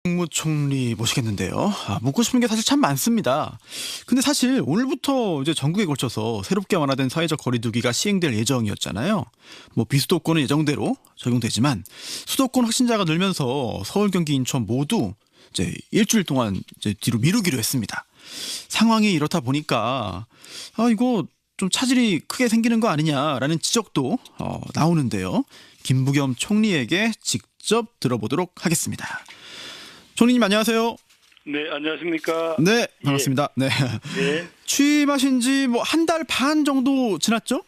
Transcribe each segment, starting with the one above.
국무총리 모시겠는데요. 묻고 싶은 게 사실 참 많습니다. 근데 사실 오늘부터 이제 전국에 걸쳐서 새롭게 완화된 사회적 거리두기가 시행될 예정이었잖아요. 뭐 비수도권은 예정대로 적용되지만 수도권 확진자가 늘면서 서울, 경기, 인천 모두 이제 일주일 동안 이제 뒤로 미루기로 했습니다. 상황이 이렇다 보니까 이거 좀 차질이 크게 생기는 거 아니냐라는 지적도 나오는데요. 김부겸 총리에게 직접 들어보도록 하겠습니다. 총리님 안녕하세요. 네, 안녕하십니까. 네, 반갑습니다. 네. 네, 취임하신 지 뭐 한 달 반 정도 지났죠?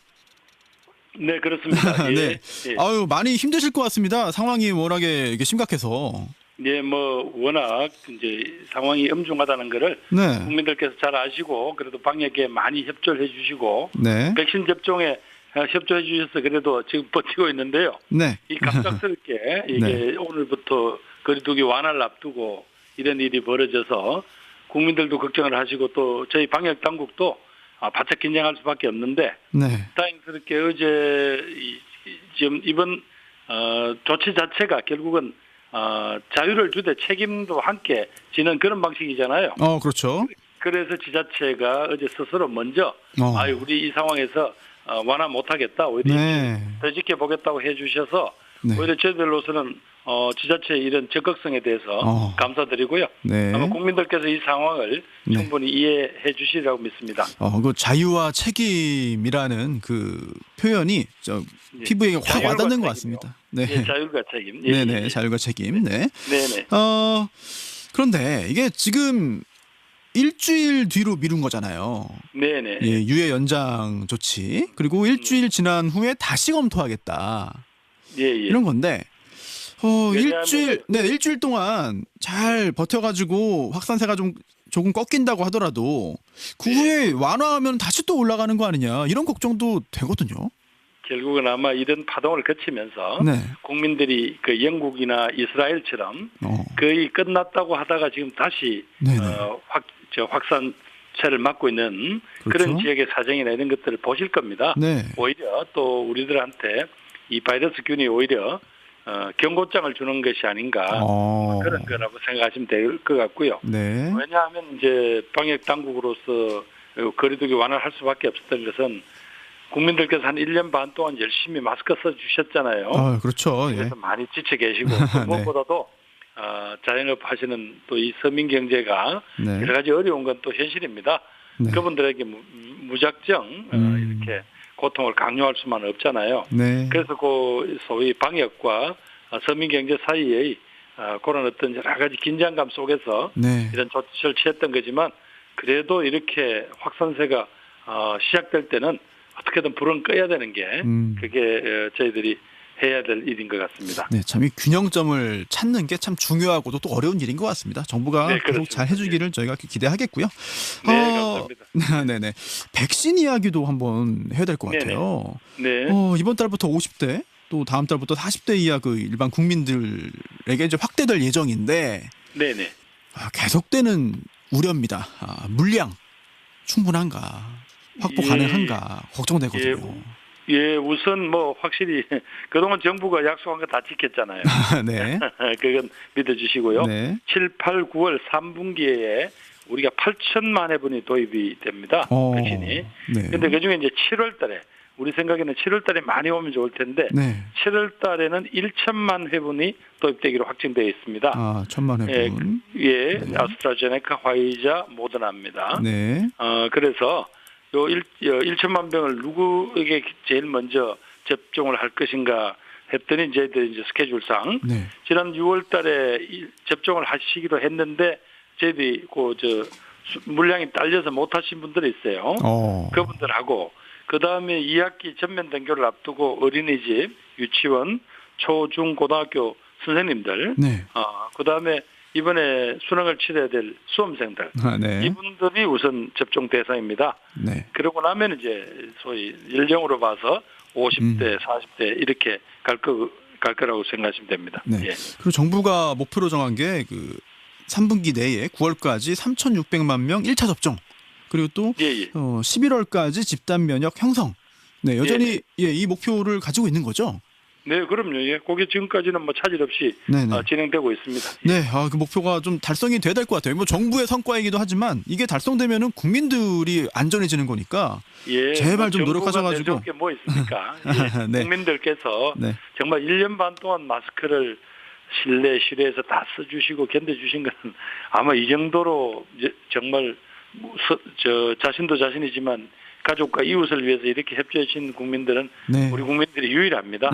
네, 그렇습니다. 예, 네. 예. 아유, 많이 힘드실 것 같습니다. 상황이 워낙에 이게 심각해서. 예, 뭐 워낙 이제 상황이 엄중하다는 것을 네. 국민들께서 잘 아시고 그래도 방역에 많이 협조를 해주시고 네. 백신 접종에 협조해 주셔서 그래도 지금 버티고 있는데요. 네. 이 갑작스럽게 이게 네. 오늘부터 거리두기 완화를 앞두고 이런 일이 벌어져서 국민들도 걱정을 하시고 또 저희 방역 당국도 바짝 긴장할 수밖에 없는데 네. 다행스럽게 어제 지금 이번 조치 자체가 결국은 자유를 주되 책임도 함께 지는 그런 방식이잖아요. 그렇죠. 그래서 지자체가 어제 스스로 먼저 우리 이 상황에서 완화 못하겠다 오히려 네. 더 지켜보겠다고 해주셔서 네. 오히려 저희들로서는 지자체의 이런 적극성에 대해서 감사드리고요. 네. 아마 국민들께서 이 상황을 충분히 이해해 주시리라고 믿습니다. 그 자유와 책임이라는 그 표현이 피부에 확 와닿는 것 같습니다. 네. 예, 자율과 책임. 예, 네네, 예. 자율과 책임. 네. 네네. 그런데 이게 지금 일주일 뒤로 미룬 거잖아요. 네네. 예, 유예 연장 조치. 그리고 일주일 지난 후에 다시 검토하겠다. 예, 예. 이런 건데, 왜냐하면 일주일 동안 잘 버텨가지고 확산세가 조금 꺾인다고 하더라도 그 후에 완화하면 다시 또 올라가는 거 아니냐 이런 걱정도 되거든요. 결국은 아마 이런 파동을 거치면서 네. 국민들이 그 영국이나 이스라엘처럼 거의 끝났다고 하다가 지금 다시 확산세를 맞고 있는 그렇죠. 그런 지역의 사정이나 이런 것들을 보실 겁니다. 네. 오히려 또 우리들한테 이 바이러스균이 오히려 경고장을 주는 것이 아닌가 그런 거라고 생각하시면 될 것 같고요. 네. 왜냐하면 이제 방역 당국으로서 거리두기 완화를 할 수밖에 없었던 것은 국민들께서 한 1년 반 동안 열심히 마스크 써주셨잖아요. 그렇죠. 그래서 예. 많이 지쳐 계시고 네. 무엇보다도 자영업 하시는 또 이 서민 경제가 네. 여러 가지 어려운 건 또 현실입니다. 네. 그분들에게 무작정 이렇게 고통을 강요할 수만 없잖아요. 네. 그래서 그 소위 방역과 서민 경제 사이의 그런 어떤 여러 가지 긴장감 속에서 네. 이런 조치를 취했던 거지만 그래도 이렇게 확산세가 시작될 때는 어떻게든 불은 꺼야 되는 게 그게 저희들이 해야 될 일인 것 같습니다. 네, 참 이 균형점을 찾는 게 참 중요하고도 또 어려운 일인 것 같습니다. 정부가 계속 잘 해주기를 저희가 기대하겠고요. 네, 감사합니다. 네네. 백신 이야기도 한번 해야 될 것 같아요. 네. 이번 달부터 50대 또 다음 달부터 40대 이하 그 일반 국민들에게 이제 확대될 예정인데 네네. 계속되는 우려입니다. 물량 충분한가, 확보 가능한가 걱정되거든요. 예, 우선 뭐 확실히 그동안 정부가 약속한 거 다 지켰잖아요. 네. 그건 믿어주시고요. 네. 7, 8, 9월 3분기에 우리가 8천만 회분이 도입이 됩니다. 백신이. 그런데 그중에 이제 7월 달에 우리 생각에는 7월 달에 많이 오면 좋을 텐데 7월 달에는 1천만 회분이 도입되기로 확정되어 있습니다. 1천만 회분. 예, 아스트라제네카, 화이자, 모더나입니다. 네. 그래서 요 1천만 병을 누구에게 제일 먼저 접종을 할 것인가 했더니 저희들이 이제 스케줄상 지난 6월 달에 접종을 하시기로 했는데 저희들이 물량이 딸려서 못 하신 분들이 있어요. 그분들하고 그다음에 2학기 전면 등교를 앞두고 어린이집, 유치원, 초, 중, 고등학교 선생님들 그다음에 이번에 수능을 치러야 될 수험생들 이분들이 우선 접종 대상입니다. 그러고 나면 이제 소위 연령으로 봐서 50대, 40대 이렇게 갈 거라고 생각하시면 됩니다. 예. 그리고 정부가 목표로 정한 게 3분기 내에 9월까지 3,600만 명 1차 접종. 그리고 또 11월까지 집단 면역 형성. 네, 여전히 이 목표를 가지고 있는 거죠. 네, 그럼요. 예, 그게 지금까지는 뭐 차질 없이 진행되고 있습니다. 네, 그 목표가 좀 달성이 돼야 될 것 같아요. 뭐 정부의 성과이기도 하지만 이게 달성되면은 국민들이 안전해지는 거니까 제발 좀 노력하셔가지고. 게 뭐 있습니까? 네. 국민들께서 정말 1년 반 동안 마스크를 실내 실외에서 다 써주시고 견뎌주신 것은 아마 이 정도로 정말 자신도 자신이지만 가족과 이웃을 위해서 이렇게 협조해 주신 국민들은 우리 국민들이 유일합니다.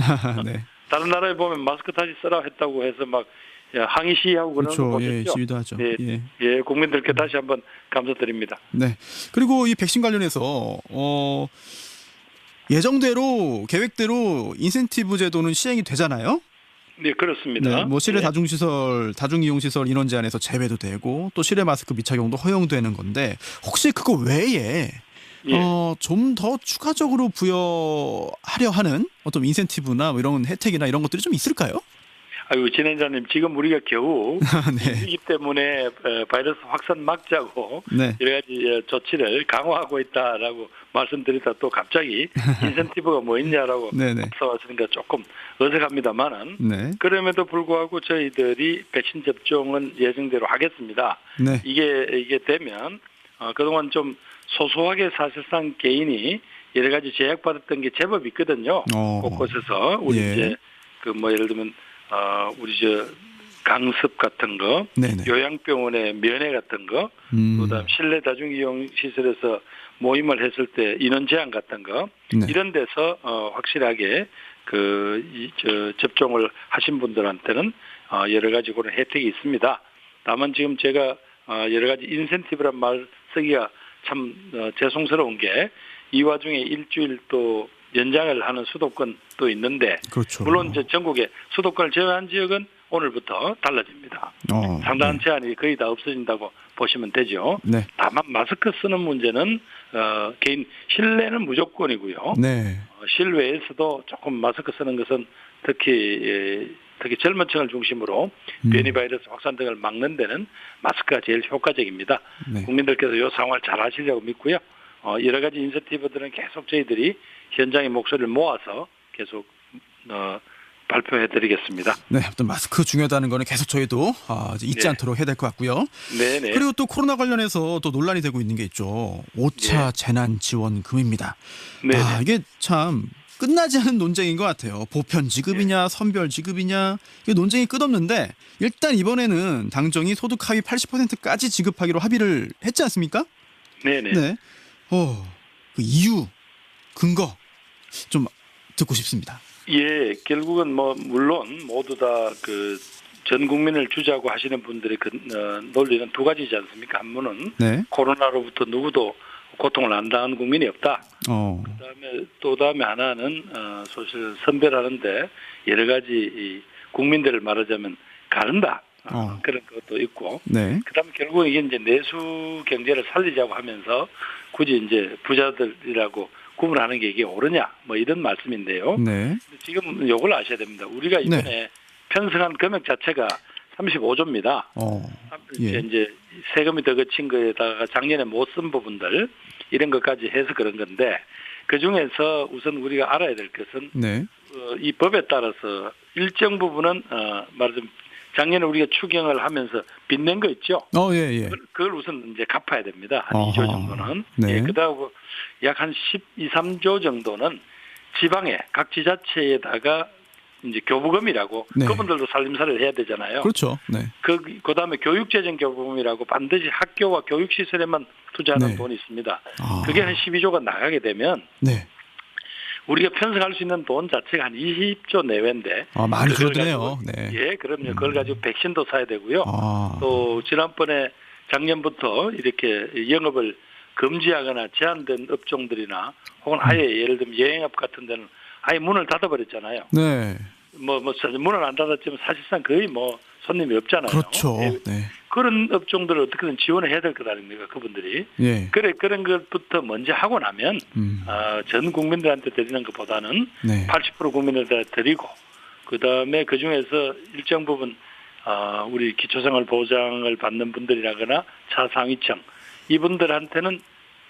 다른 나라에 보면 마스크 다시 쓰라 했다고 해서 막 항의 시위하고 그런 거 보셨죠? 예, 시위도 하죠. 예, 국민들께 다시 한번 감사드립니다. 네. 그리고 이 백신 관련해서 예정대로 계획대로 인센티브 제도는 시행이 되잖아요. 네, 그렇습니다. 네, 뭐 실내 다중시설, 다중이용시설 인원 제한에서 제외도 되고 또 실내 마스크 미착용도 허용되는 건데 혹시 그거 외에 좀 더 추가적으로 부여하려 하는 어떤 인센티브나 뭐 이런 혜택이나 이런 것들이 좀 있을까요? 아유, 진행자님, 지금 우리가 겨우 위기 때문에 바이러스 확산 막자고 여러 가지 조치를 강화하고 있다라고 말씀드리다 또 갑자기 인센티브가 뭐 있냐라고 앞서왔으니까 조금 어색합니다만은 그럼에도 불구하고 저희들이 백신 접종은 예정대로 하겠습니다. 이게 되면 그동안 좀 소소하게 사실상 개인이 여러 가지 제약받았던 게 제법 있거든요. 곳곳에서 우리 이제 그 뭐 예를 들면 우리 강습 같은 거, 요양병원의 면회 같은 거, 그다음 실내 다중이용 시설에서 모임을 했을 때 인원 제한 같은 거 이런 데서 확실하게 접종을 하신 분들한테는 여러 가지 그런 혜택이 있습니다. 다만 지금 제가 여러 가지 인센티브란 말 쓰기가 참 죄송스러운 게 이 와중에 일주일 또 연장을 하는 수도권도 있는데 물론 이제 전국에 수도권을 제외한 지역은 오늘부터 달라집니다. 상당한 제한이 거의 다 없어진다고 보시면 되죠. 다만 마스크 쓰는 문제는 개인 실내는 무조건이고요. 실외에서도 조금 마스크 쓰는 것은 특히 젊은 층을 중심으로 변이 바이러스 확산 등을 막는 데는 마스크가 제일 효과적입니다. 국민들께서 이 상황을 잘 아시려고 믿고요. 여러 가지 인센티브들은 계속 저희들이 현장의 목소리를 모아서 계속 발표해드리겠습니다. 네, 어떤 마스크 중요하다는 거는 계속 저희도 잊지 않도록 해야 될 것 같고요. 그리고 또 코로나 관련해서 또 논란이 되고 있는 게 있죠. 5차 재난지원금입니다. 이게 참 끝나지 않은 논쟁인 것 같아요. 보편 지급이냐 선별 지급이냐 이게 논쟁이 끝없는데 일단 이번에는 당정이 소득 하위 80%까지 지급하기로 합의를 했지 않습니까? 그 이유, 근거 좀 듣고 싶습니다. 예, 결국은 뭐 물론 모두 다 그 전 국민을 주자고 하시는 분들의 논리는 두 가지지 않습니까? 한 분은 코로나로부터 누구도 고통을 안 당한 국민이 없다. 그다음에 하나는 사실 선별하는데 여러 가지 국민들을 말하자면 가른다. 그런 것도 있고. 그다음에 결국 이게 이제 내수 경제를 살리자고 하면서 굳이 이제 부자들이라고 구분하는 게 이게 옳으냐 뭐 이런 말씀인데요. 지금 요걸 아셔야 됩니다. 우리가 이번에 편성한 금액 자체가 35조입니다. 이제 세금이 더 거친 거에다가 작년에 못 쓴 부분들 이런 것까지 해서 그런 건데 그 중에서 우선 우리가 알아야 될 것은 이 법에 따라서 일정 부분은 말하자면 작년에 우리가 추경을 하면서 빚낸 거 있죠. 그걸 우선 이제 갚아야 됩니다. 한 2조 정도는. 그다음 약 한 12, 13조 정도는 지방에 각 지자체에다가 이제 교부금이라고 그분들도 살림살이를 해야 되잖아요. 그다음에 교육재정 교부금이라고 반드시 학교와 교육시설에만 투자하는 돈이 있습니다. 그게 한 12조가 나가게 되면 우리가 편성할 수 있는 돈 자체가 한 20조 내외인데 많이 줄어드네요. 예, 그럼요. 그걸 가지고 백신도 사야 되고요. 또 지난번에 작년부터 이렇게 영업을 금지하거나 제한된 업종들이나 혹은 아예 예를 들면 여행업 같은 데는 아예 문을 닫아버렸잖아요. 뭐 문을 안 닫았지만 사실상 거의 뭐 손님이 없잖아요. 그런 업종들을 어떻게든 지원을 해야 될 것 아닙니까, 그분들이. 그런 것부터 먼저 하고 나면 전 국민들한테 드리는 것보다는 80% 국민들한테 드리고 그다음에 그중에서 일정 부분 우리 기초생활 보장을 받는 분들이라거나 차상위층 이분들한테는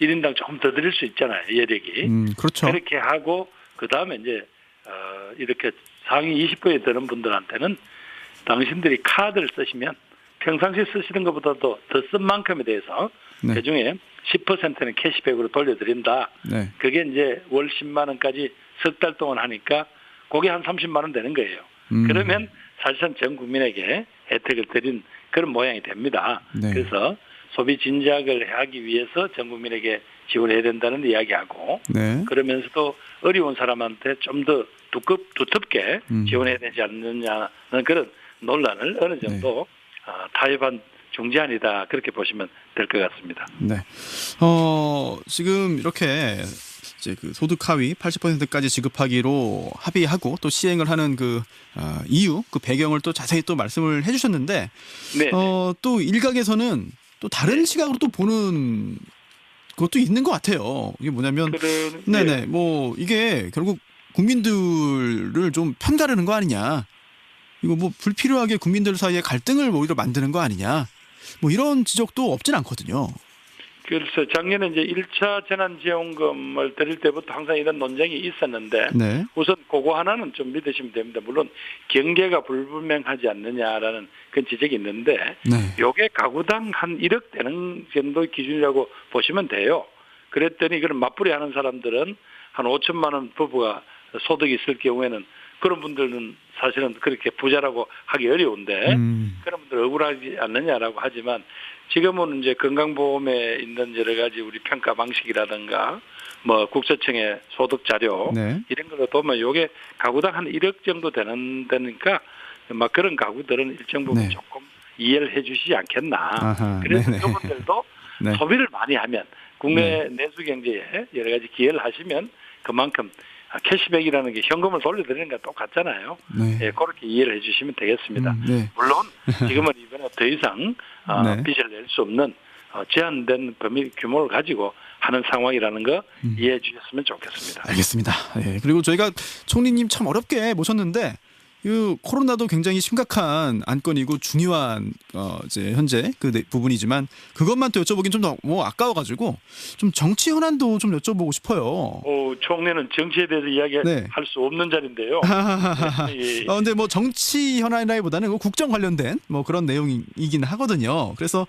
1인당 조금 더 드릴 수 있잖아요, 여력이. 그렇게 하고 그다음에 이제 이렇게 상위 20%에 드는 분들한테는 당신들이 카드를 쓰시면 평상시 쓰시는 것보다도 더 쓴 만큼에 대해서 네. 그중에 10%는 캐시백으로 돌려드린다. 네. 그게 이제 월 10만 원까지 석 달 동안 하니까 그게 한 30만 원 되는 거예요. 그러면 사실상 전 국민에게 혜택을 드린 그런 모양이 됩니다. 네. 그래서 소비 진작을 하기 위해서 전 국민에게 지원해야 된다는 이야기하고 네. 그러면서도 어려운 사람한테 좀 더 두텁게 지원해야 되지 않느냐는 그런 논란을 어느 정도 타협한 중재안이다 그렇게 보시면 될 것 같습니다. 네. 지금 이렇게 이제 그 소득 하위 80%까지 지급하기로 합의하고 또 시행을 하는 그 이유, 그 배경을 또 자세히 또 말씀을 해주셨는데, 네. 또 일각에서는 또 다른 시각으로 또 보는 것도 있는 것 같아요. 이게 뭐냐면, 네네, 뭐 이게 결국 국민들을 좀 편가르는 거 아니냐. 이거 뭐 불필요하게 국민들 사이에 갈등을 오히려 만드는 거 아니냐. 뭐 이런 지적도 없진 않거든요. 그래서 작년에 이제 1차 재난지원금을 드릴 때부터 항상 이런 논쟁이 있었는데 네. 우선 그거 하나는 좀 믿으시면 됩니다. 물론 경계가 불분명하지 않느냐라는 그런 지적이 있는데 네. 요게 가구당 한 1억 되는 정도의 기준이라고 보시면 돼요. 그랬더니 그런 맞벌이 하는 사람들은 한 5천만 원 부부가 소득이 있을 경우에는 그런 분들은 사실은 그렇게 부자라고 하기 어려운데 그런 분들 억울하지 않느냐라고 하지만 지금은 이제 건강보험에 있는 여러 가지 우리 평가 방식이라든가 뭐 국세청의 소득 자료 네. 이런 걸로 보면 요게 가구당 한 1억 정도 되니까 막 그런 가구들은 일정 부분 네. 조금 이해를 해주시지 않겠나. 아하, 그래서 네네. 그분들도 네. 소비를 많이 하면 국내 내수 경제에 여러 가지 기여를 하시면 그만큼 캐시백이라는 게 현금을 돌려드리는 거 똑같잖아요. 네. 예, 그렇게 이해를 해주시면 되겠습니다. 네. 물론 지금은 이번에 더 이상 네. 빚을 낼 수 없는 제한된 범위 규모를 가지고 하는 상황이라는 거 이해해 주셨으면 좋겠습니다. 알겠습니다. 예. 그리고 저희가 총리님 참 어렵게 모셨는데 그 코로나도 굉장히 심각한 안건이고 중요한 이제 현재 그 부분이지만 그것만 또 여쭤보긴 좀 더 뭐 아까워가지고 좀 정치 현안도 좀 여쭤보고 싶어요. 총리는 정치에 대해서 이야기할 네. 수 없는 자리인데요. 예. 근데 뭐 정치 현안이라기보다는 국정 관련된 뭐 그런 내용이긴 하거든요. 그래서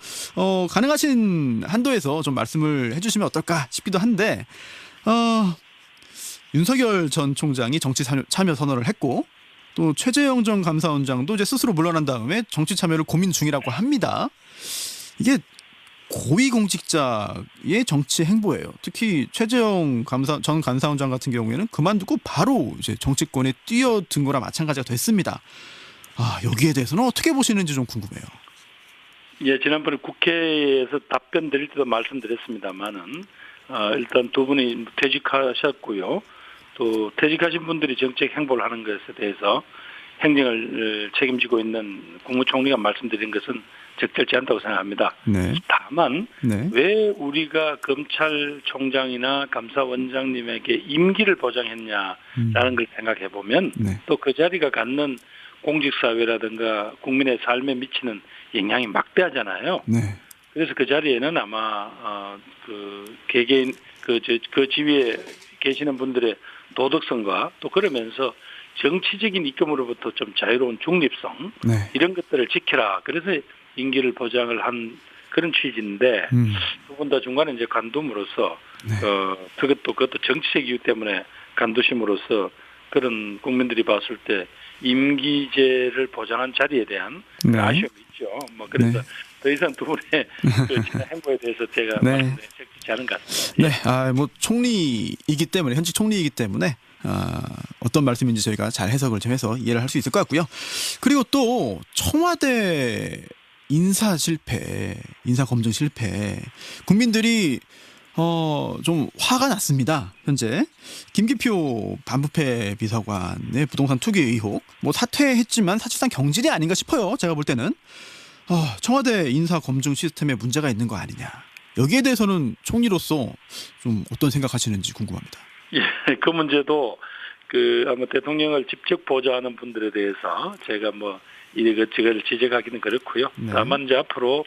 가능하신 한도에서 좀 말씀을 해주시면 어떨까 싶기도 한데 윤석열 전 총장이 정치 참여 선언을 했고. 또 최재형 전 감사원장도 이제 스스로 물러난 다음에 정치 참여를 고민 중이라고 합니다. 이게 고위공직자의 정치 행보예요. 특히 최재형 전 감사원장 같은 경우에는 그만두고 바로 이제 정치권에 뛰어든 거랑 마찬가지가 됐습니다. 여기에 대해서는 어떻게 보시는지 좀 궁금해요. 예, 지난번에 국회에서 답변 드릴 때도 말씀드렸습니다만은 일단 두 분이 퇴직하셨고요. 또 퇴직하신 분들이 정책 행보를 하는 것에 대해서 행정을 책임지고 있는 국무총리가 말씀드린 것은 적절치 않다고 생각합니다. 네. 다만 네. 왜 우리가 검찰총장이나 감사원장님에게 임기를 보장했냐라는 걸 생각해 보면 네. 또 그 자리가 갖는 공직사회라든가 국민의 삶에 미치는 영향이 막대하잖아요. 네. 그래서 그 자리에는 아마 그 개개인 그 지위에 계시는 분들의 도덕성과 또 그러면서 정치적인 입김으로부터 좀 자유로운 중립성 네. 이런 것들을 지켜라. 그래서 임기를 보장을 한 그런 취지인데 두 분 다 중간에 이제 간둠으로써 네. 그것도 정치적 이유 때문에 간두심으로써 그런 국민들이 봤을 때 임기제를 보장한 자리에 대한 네. 아쉬움이 있죠. 뭐 그래서 네. 더 이상 두 분의 그 지난 행보에 대해서 제가 네. 말씀드리기 적절치 않은 것 같습니다. 네, 뭐 총리이기 때문에 현직 총리이기 때문에 어떤 말씀인지 저희가 잘 해석을 좀 해서 이해를 할 수 있을 것 같고요. 그리고 또 청와대 인사 검증 실패, 국민들이 좀 화가 났습니다. 현재 김기표 반부패 비서관의 부동산 투기 의혹, 뭐 사퇴했지만 사실상 경질이 아닌가 싶어요. 제가 볼 때는 청와대 인사 검증 시스템에 문제가 있는 거 아니냐. 여기에 대해서는 총리로서 좀 어떤 생각하시는지 궁금합니다. 예, 그 문제도 아마 대통령을 직접 보좌하는 분들에 대해서 제가 뭐 이것저것 지적하기는 그렇고요. 네. 다만 이제 앞으로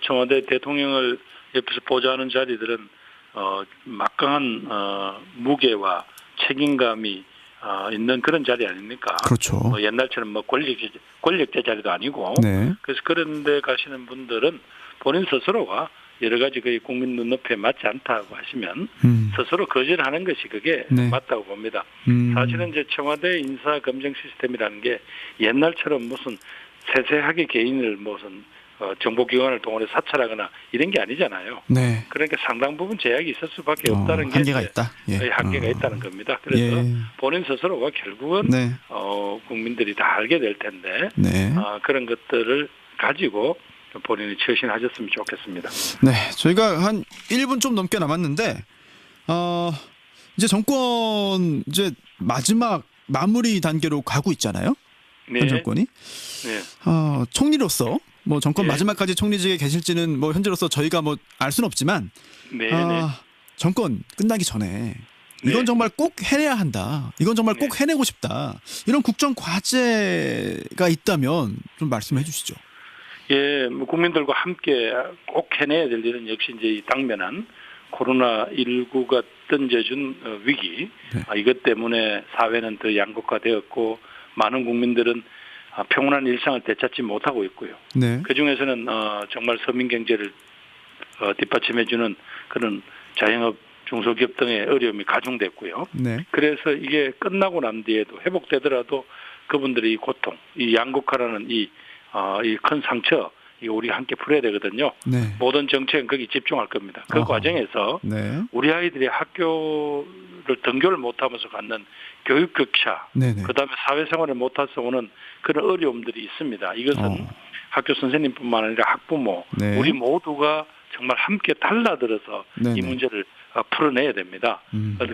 청와대 대통령을 옆에서 보좌하는 자리들은 막강한 무게와 책임감이 있는 그런 자리 아닙니까? 그렇죠. 뭐 옛날처럼 뭐 권력제 자리도 아니고. 네. 그래서 그런 데 가시는 분들은 본인 스스로가 여러 가지 그 국민 눈높이에 맞지 않다고 하시면 스스로 거절하는 것이 그게 네. 맞다고 봅니다. 사실은 이제 청와대 인사 검증 시스템이라는 게 옛날처럼 무슨 세세하게 개인을 무슨 정보기관을 동원해 사찰하거나 이런 게 아니잖아요. 네. 그러니까 상당 부분 제약이 있을 수밖에 없다는 게 한계가 있다. 거의 한계가 있다는 겁니다. 그래서 본인 스스로가 결국은 네. 국민들이 다 알게 될 텐데 네. 그런 것들을 가지고 본인이 처신하셨으면 좋겠습니다. 네, 저희가 한 1분 좀 넘게 남았는데 이제 정권 이제 마지막 마무리 단계로 가고 있잖아요. 네. 현 정권이. 네. 총리로서 뭐 정권 네. 마지막까지 총리직에 계실지는 뭐 현재로서 저희가 뭐 알 수는 없지만 네. 정권 끝나기 전에 네. 이건 정말 꼭 해내야 한다. 이건 정말 꼭 네. 해내고 싶다. 이런 국정 과제가 있다면 좀 말씀해 주시죠. 예, 뭐 국민들과 함께 꼭 해내야 될 일은 역시 이제 이 당면한 코로나19가 던져준 위기. 네. 이것 때문에 사회는 더 양극화되었고 많은 국민들은 평온한 일상을 되찾지 못하고 있고요. 네. 그 중에서는 정말 서민 경제를 뒷받침해주는 그런 자영업, 중소기업 등의 어려움이 가중됐고요. 네. 그래서 이게 끝나고 난 뒤에도 회복되더라도 그분들의 이 고통, 이 양극화라는 이 큰 상처, 이거 우리가 함께 풀어야 되거든요. 네. 모든 정책은 거기 집중할 겁니다. 그 과정에서 네. 우리 아이들이 학교를 등교를 못하면서 갖는 교육 격차, 네네. 그다음에 사회생활을 못해서 오는 그런 어려움들이 있습니다. 이것은 학교 선생님뿐만 아니라 학부모, 네. 우리 모두가 정말 함께 달라들어서 네네. 이 문제를 풀어내야 됩니다.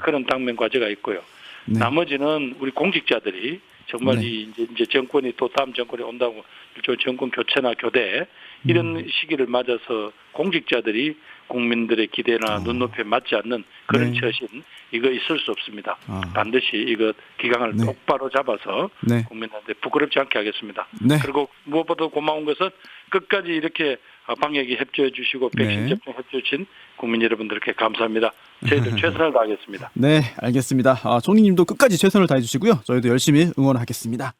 그런 당면 과제가 있고요. 네. 나머지는 우리 공직자들이 정말 네. 이제 정권이 또 다음 정권이 온다고 일종의 정권 교체나 교대 이런 시기를 맞아서 공직자들이 국민들의 기대나 눈높이에 맞지 않는 그런 네. 처신 이거 있을 수 없습니다. 반드시 이거 기강을 네. 똑바로 잡아서 네. 국민한테 부끄럽지 않게 하겠습니다. 네. 그리고 무엇보다 고마운 것은 끝까지 이렇게 방역에 협조해 주시고 백신 네. 접종 협조해 주신 국민 여러분들께 감사합니다. 저희들 최선을 다하겠습니다. 네, 알겠습니다. 총리님도 끝까지 최선을 다해 주시고요. 저희도 열심히 응원하겠습니다.